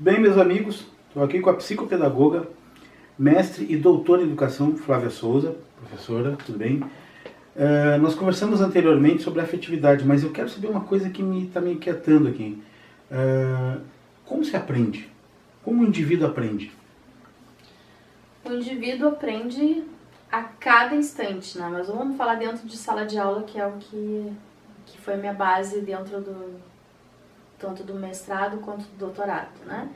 Bem, meus amigos, estou aqui com a psicopedagoga, mestre e doutora em educação, Flávia Souza. Professora, tudo bem? Nós conversamos anteriormente sobre a afetividade, mas eu quero saber uma coisa que está me inquietando aqui. Como se aprende? Como o indivíduo aprende? O indivíduo aprende a cada instante, né? Mas vamos falar dentro de sala de aula, que é o que foi a minha base dentro tanto do mestrado quanto do doutorado, né?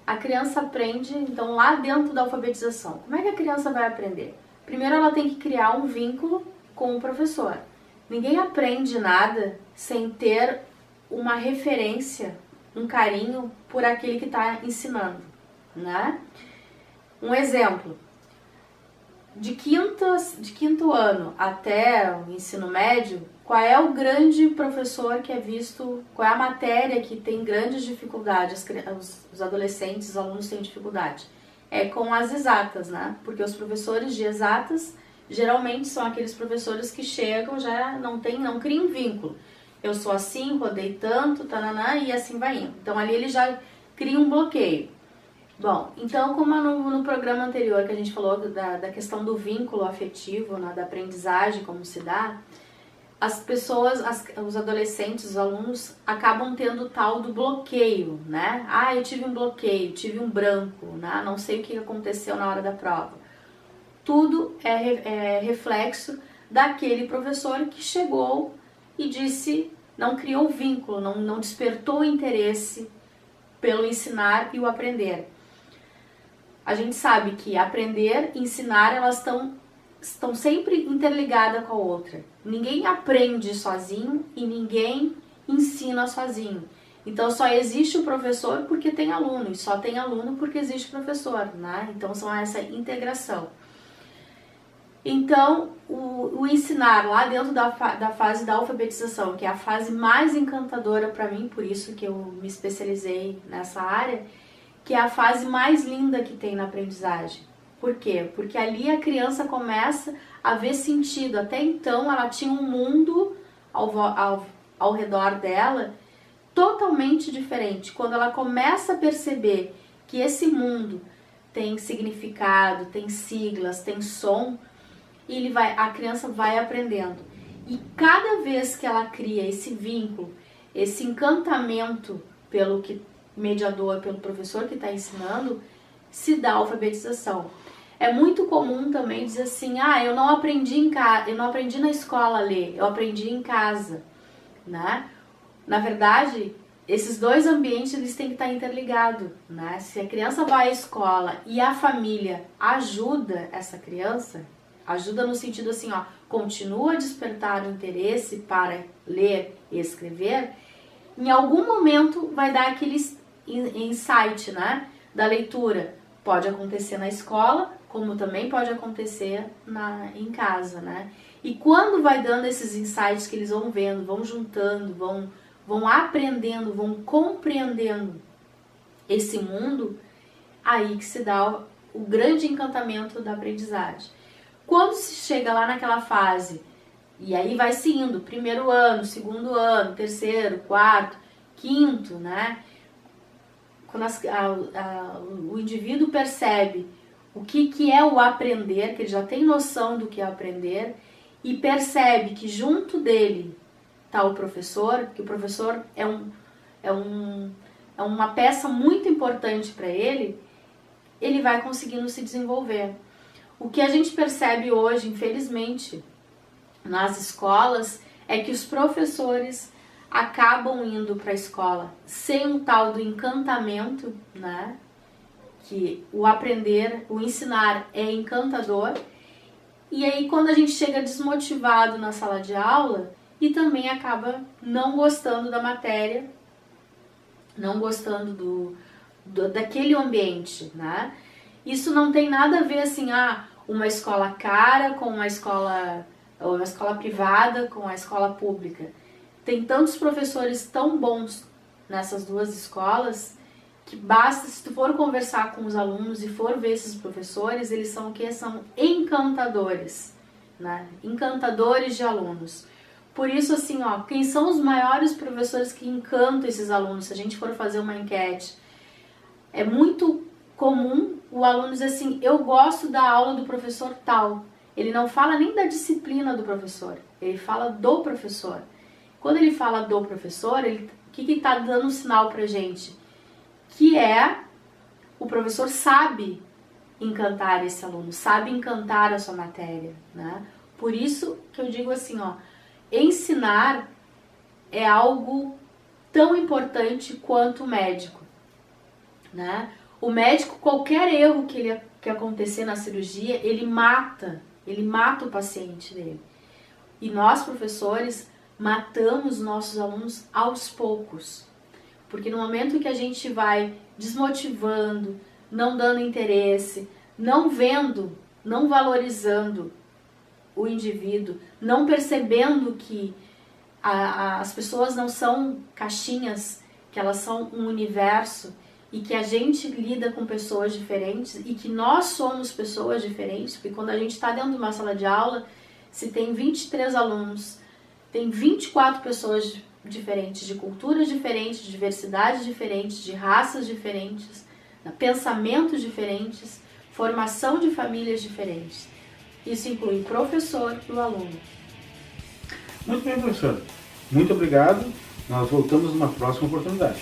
A criança aprende, então, lá dentro da alfabetização. Como é que a criança vai aprender? Primeiro ela tem que criar um vínculo com o professor. Ninguém aprende nada sem ter uma referência, um carinho por aquele que está ensinando, né? Um exemplo, de quinto ano até o ensino médio, qual é o grande professor que é visto, qual é a matéria que tem grandes dificuldades, os adolescentes, os alunos têm dificuldade? É com as exatas, né? Porque os professores de exatas geralmente são aqueles professores que chegam, já não criam vínculo. Eu sou assim, rodei tanto, tananã, e assim vai indo. Então ali ele já cria um bloqueio. Bom, então como no programa anterior que a gente falou da questão do vínculo afetivo, né, da aprendizagem, como se dá, as pessoas, os adolescentes, os alunos acabam tendo o tal do bloqueio, né? Eu tive um bloqueio, tive um branco, né? Não sei o que aconteceu na hora da prova. Tudo é reflexo daquele professor que chegou e disse, não criou vínculo, não despertou o interesse pelo ensinar e o aprender. A gente sabe que aprender e ensinar, elas estão sempre interligadas com a outra. Ninguém aprende sozinho e ninguém ensina sozinho. Então só existe o professor porque tem aluno, e só tem aluno porque existe professor, né? Então são essa integração. Então o ensinar lá dentro da fase da alfabetização, que é a fase mais encantadora para mim, por isso que eu me especializei nessa área, que é a fase mais linda que tem na aprendizagem. Por quê? Porque ali a criança começa a ver sentido. Até então ela tinha um mundo ao redor dela totalmente diferente. Quando ela começa a perceber que esse mundo tem significado, tem siglas, tem som, a criança vai aprendendo. E cada vez que ela cria esse vínculo, esse encantamento mediador, pelo professor que está ensinando, se dá a alfabetização. É muito comum também dizer assim, eu não aprendi eu não aprendi na escola a ler, eu aprendi em casa, né? Na verdade, esses dois ambientes eles têm que estar interligados, né? Se a criança vai à escola e a família ajuda essa criança, ajuda no sentido assim, continua a despertar o interesse para ler e escrever, em algum momento vai dar aquele insight, né, da leitura. Pode acontecer na escola, como também pode acontecer em casa, né? E quando vai dando esses insights que eles vão vendo, vão juntando, vão aprendendo, vão compreendendo esse mundo, aí que se dá o grande encantamento da aprendizagem. Quando se chega lá naquela fase, e aí vai se indo, primeiro ano, segundo ano, terceiro, quarto, quinto, né? Quando o indivíduo percebe o que é o aprender, que ele já tem noção do que é aprender, e percebe que junto dele está o professor, que o professor é uma peça muito importante para ele, ele vai conseguindo se desenvolver. O que a gente percebe hoje, infelizmente, nas escolas, é que os professores acabam indo para a escola sem um tal do encantamento, né? Que o aprender, o ensinar é encantador. E aí quando a gente chega desmotivado na sala de aula e também acaba não gostando da matéria, não gostando daquele ambiente, né? Isso não tem nada a ver assim, uma escola cara com uma escola privada com a escola pública. Tem tantos professores tão bons nessas duas escolas que basta, se tu for conversar com os alunos e for ver esses professores, eles são o quê? São encantadores, né? Encantadores de alunos. Por isso, assim, quem são os maiores professores que encantam esses alunos? Se a gente for fazer uma enquete, É muito comum o aluno dizer assim, eu gosto da aula do professor tal. Ele não fala nem da disciplina do professor, ele fala do professor. Quando ele fala do professor, o que está dando um sinal pra gente? Que o professor sabe encantar esse aluno, sabe encantar a sua matéria, né? Por isso que eu digo assim, ó, ensinar é algo tão importante quanto o médico, né? O médico, qualquer erro que acontecer na cirurgia, ele mata o paciente dele. E nós, professores, matamos nossos alunos aos poucos. Porque no momento que a gente vai desmotivando, não dando interesse, não vendo, não valorizando o indivíduo, não percebendo que as pessoas não são caixinhas, que elas são um universo e que a gente lida com pessoas diferentes e que nós somos pessoas diferentes, porque quando a gente está dentro de uma sala de aula, se tem 23 alunos, tem 24 pessoas diferentes, de culturas diferentes, de diversidades diferentes, de raças diferentes, pensamentos diferentes, formação de famílias diferentes. Isso inclui o professor e o aluno. Muito bem, professor. Muito obrigado. Nós voltamos numa próxima oportunidade.